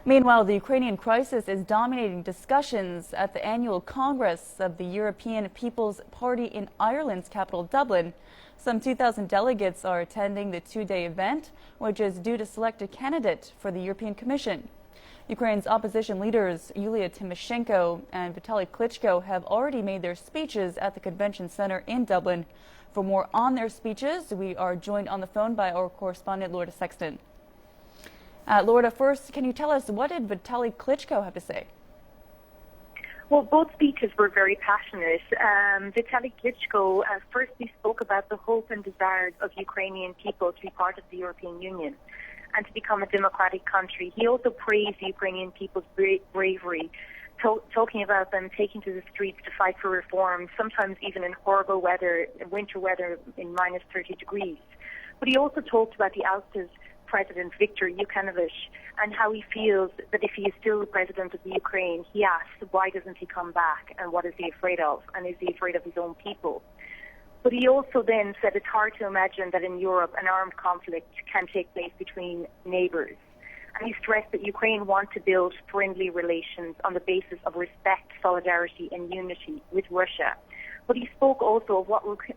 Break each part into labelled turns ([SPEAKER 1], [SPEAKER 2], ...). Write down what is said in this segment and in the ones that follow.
[SPEAKER 1] Meanwhile, the Ukrainian crisis is dominating discussions at the annual Congress of the European People's Party in Ireland's capital, Dublin. Some 2,000 delegates are attending the two-day event, which is due to select a candidate for the European Commission. Ukraine's opposition leaders Yulia Tymoshenko and Vitaly Klitschko have already made their speeches at the convention center in Dublin. For more on their speeches, we are joined on the phone by our correspondent, Lorda Sexton. Lorda, first, can you tell us, what did Vitaly Klitschko have to say?
[SPEAKER 2] Well, both speeches were very passionate. Vitaly Klitschko firstly spoke about the hope and desire of Ukrainian people to be part of the European Union and to become a democratic country. He also praised the Ukrainian people's bravery, talking about them taking to the streets to fight for reform, sometimes even in horrible weather, winter weather in minus 30 degrees. But he also talked about the ousted President Viktor Yanukovych and how he feels that if he is still the president of the Ukraine, he asks, why doesn't he come back and what is he afraid of? And is he afraid of his own people? But he also then said it's hard to imagine that in Europe an armed conflict can take place between neighbours. And he stressed that Ukraine wants to build friendly relations on the basis of respect, solidarity and unity with Russia. But he spoke also of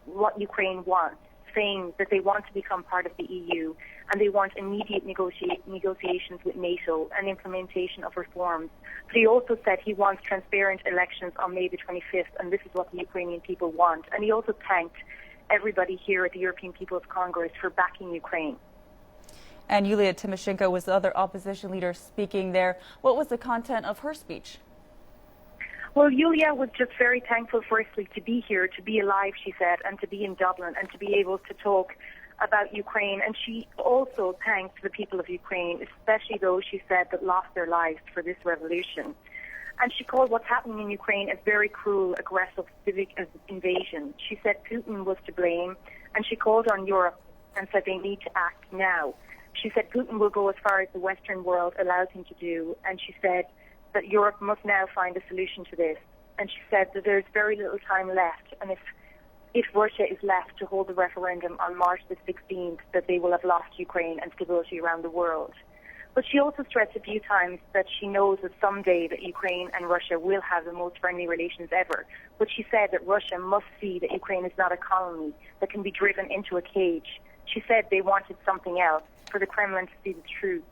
[SPEAKER 2] what Ukraine wants, saying that they want to become part of the EU and they want immediate negotiations with NATO and implementation of reforms. But he also said he wants transparent elections on May the 25th, and this is what the Ukrainian people want. And he also thanked everybody here at the European People's Congress for backing Ukraine.
[SPEAKER 1] And Yulia Tymoshenko was the other opposition leader speaking there. What was the content of her speech?
[SPEAKER 2] Well, Yulia was just very thankful, firstly, to be here, to be alive, she said, and to be in Dublin and to be able to talk about Ukraine. And she also thanked the people of Ukraine, especially those, she said, that lost their lives for this revolution. And she called what's happening in Ukraine a very cruel, aggressive civic invasion. She said Putin was to blame, and she called on Europe and said they need to act now. She said Putin will go as far as the Western world allows him to do, and she said that Europe must now find a solution to this. And she said that there's very little time left, and if Russia is left to hold the referendum on March the 16th, that they will have lost Ukraine and stability around the world. But she also stressed a few times that she knows that someday that Ukraine and Russia will have the most friendly relations ever. But she said that Russia must see that Ukraine is not a colony that can be driven into a cage. She said they wanted something else, for the Kremlin to see the truth.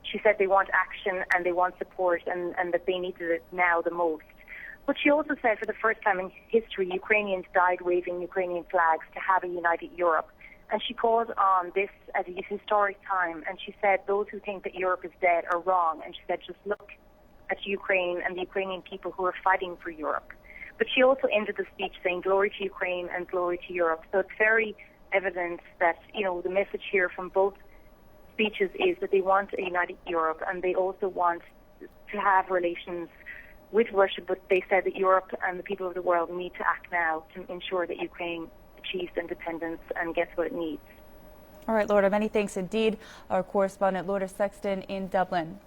[SPEAKER 2] She said they want action and they want support and that they needed it now the most. But she also said for the first time in history, Ukrainians died waving Ukrainian flags to have a united Europe. And she called on this as a historic time. And she said those who think that Europe is dead are wrong. And she said just look at Ukraine and the Ukrainian people who are fighting for Europe. But she also ended the speech saying glory to Ukraine and glory to Europe. So it's very evident that, the message here from both speeches is that they want a united Europe and they also want to have relations with Russia, but they said that Europe and the people of the world need to act now to ensure that Ukraine achieves independence and gets what it needs.
[SPEAKER 1] All right, Lorda, many thanks indeed. Our correspondent, Lorda Sexton in Dublin.